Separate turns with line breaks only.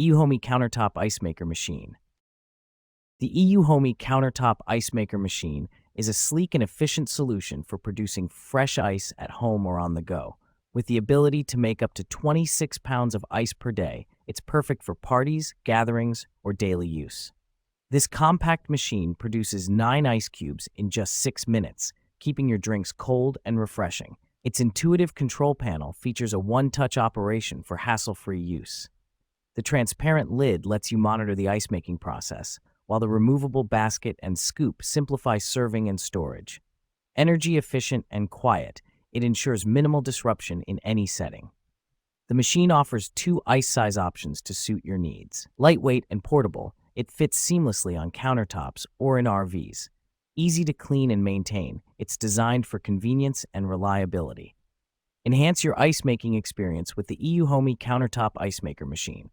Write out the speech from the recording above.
EUHOMY Countertop Ice Maker Machine. The EUHOMY Countertop Ice Maker Machine is a sleek and efficient solution for producing fresh ice at home or on the go. With the ability to make up to 26 pounds of ice per day, it's perfect for parties, gatherings, or daily use. This compact machine produces 9 ice cubes in just 6 minutes, keeping your drinks cold and refreshing. Its intuitive control panel features a one-touch operation for hassle-free use. The transparent lid lets you monitor the ice-making process, while the removable basket and scoop simplify serving and storage. Energy efficient and quiet, it ensures minimal disruption in any setting. The machine offers 2 ice size options to suit your needs. Lightweight and portable, it fits seamlessly on countertops or in RVs. Easy to clean and maintain, it's designed for convenience and reliability. Enhance your ice-making experience with the EUHOMY Countertop Ice Maker Machine.